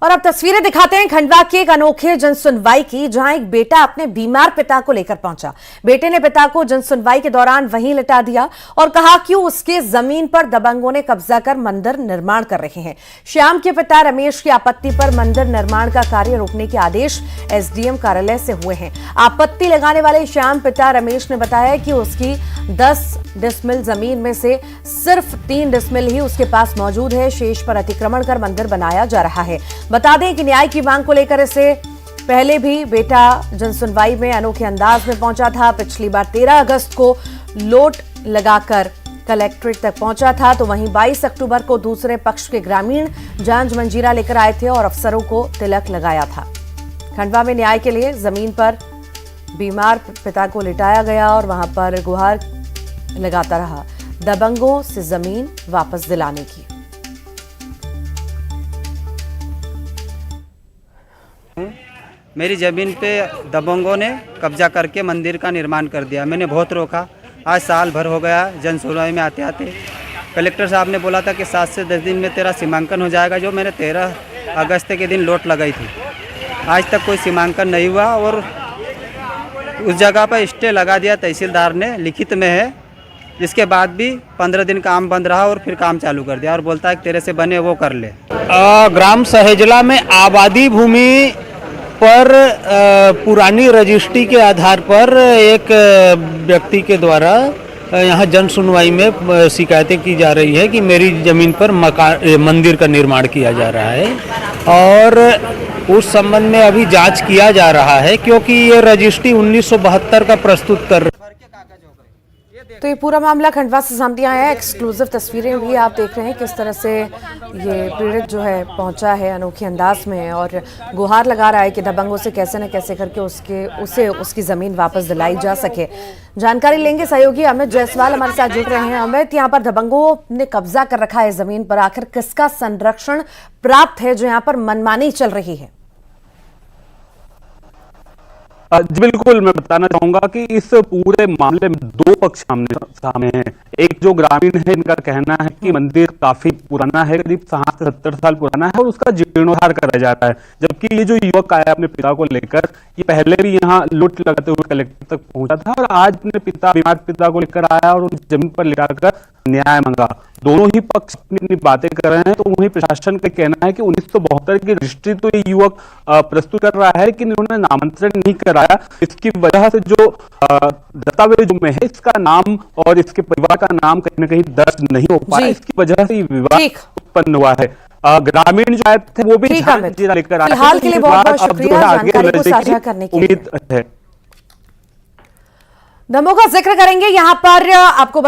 और अब तस्वीरें दिखाते हैं खंडवा के एक अनोखे जनसुनवाई की, जहां एक बेटा अपने बीमार पिता को लेकर पहुंचा। बेटे ने पिता को जनसुनवाई के दौरान वहीं लिटा दिया और कहा कि उसके जमीन पर दबंगों ने कब्जा कर मंदिर निर्माण कर रहे हैं। श्याम के पिता रमेश की आपत्ति पर मंदिर निर्माण का कार्य रोकने के आदेश एसडीएम कार्यालय से हुए हैं। आपत्ति लगाने वाले श्याम पिता रमेश ने बताया कि उसकी 10 डिसमिल जमीन में से सिर्फ 3 डिसमिल ही उसके पास मौजूद है। शेष पर अतिक्रमण कर मंदिर बनाया जा रहा है। बता दें कि न्याय की मांग को लेकर इससे पहले भी बेटा जनसुनवाई में अनोखे अंदाज में पहुंचा था। पिछली बार 13 अगस्त को लोट लगाकर कलेक्ट्रेट तक पहुंचा था, तो वहीं 22 अक्टूबर को दूसरे पक्ष के ग्रामीण जांच मंजीरा लेकर आए थे और अफसरों को तिलक लगाया था। खंडवा में न्याय के लिए जमीन पर बीमार पिता को लिटाया गया और वहां पर गुहार लगाता रहा दबंगों से जमीन वापस दिलाने की। मेरी ज़मीन पे दबंगों ने कब्जा करके मंदिर का निर्माण कर दिया। मैंने बहुत रोका, आज साल भर हो गया जन सुनवाई में आते आते। कलेक्टर साहब ने बोला था कि 7 से 10 दिन में तेरा सीमांकन हो जाएगा, जो मैंने 13 अगस्त के दिन लोट लगाई थी। आज तक कोई सीमांकन नहीं हुआ और उस जगह पर स्टे लगा दिया तहसीलदार ने, लिखित में है। जिसके बाद भी 15 दिन काम बंद रहा और फिर काम चालू कर दिया और बोलता है कि तेरे से बने वो कर ले। ग्राम सहेजला में आबादी भूमि पर पुरानी रजिस्ट्री के आधार पर एक व्यक्ति के द्वारा यहाँ जन सुनवाई में शिकायतें की जा रही है कि मेरी ज़मीन पर मंदिर का निर्माण किया जा रहा है और उस संबंध में अभी जांच किया जा रहा है, क्योंकि ये रजिस्ट्री 1972 का प्रस्तुत कर। तो ये पूरा मामला खंडवा से सामने आया है। एक्सक्लूसिव तस्वीरें भी आप देख रहे हैं किस तरह से ये पीड़ित जो है पहुंचा है अनोखे अंदाज में और गुहार लगा रहा है कि दबंगों से कैसे न कैसे करके उसकी जमीन वापस दिलाई जा सके। जानकारी लेंगे सहयोगी अमित जायसवाल हमारे साथ जुड़ रहे हैं। अमित, यहाँ पर दबंगों ने कब्जा कर रखा है जमीन पर, आखिर किसका संरक्षण प्राप्त है जो यहाँ पर मनमानी चल रही है? बिल्कुल, मैं बताना चाहूंगा कि इस पूरे मामले में 2 पक्ष सामने हैं। एक जो ग्रामीण है, इनका कहना है कि मंदिर काफी पुराना है, करीब 60 से 70 साल पुराना है और उसका जीर्णोद्धार करा जाता है। जबकि ये जो युवक आया अपने पिता को लेकर, ये पहले भी यहाँ लूट लगाते हुए कलेक्टर तक पहुंचा था और आज अपने बीमार पिता को लेकर आया और उस जमीन पर लेकर न्याय मांगा। दोनों ही पक्ष अपनी बातें कर रहे हैं। तो वहीं प्रशासन का कहना है कि 1972 की रजिस्ट्री तो ये युवक प्रस्तुत कर रहा है, लेकिन इन्होंने नामांतरण नहीं कराया। इसकी वजह से जो दस्तावेज में है, इसका नाम और इसके परिवार का नाम कहीं न कहीं दर्ज नहीं हो पाया। इसकी वजह से विवाद उत्पन्न हुआ है। ग्रामीण जो आए थे वो भी लेकर आए। फिलहाल के लिए बहुत बहुत शुक्रिया जानकारी को साझा करने की उम्मीद है। दमों का जिक्र करेंगे यहाँ पर आपको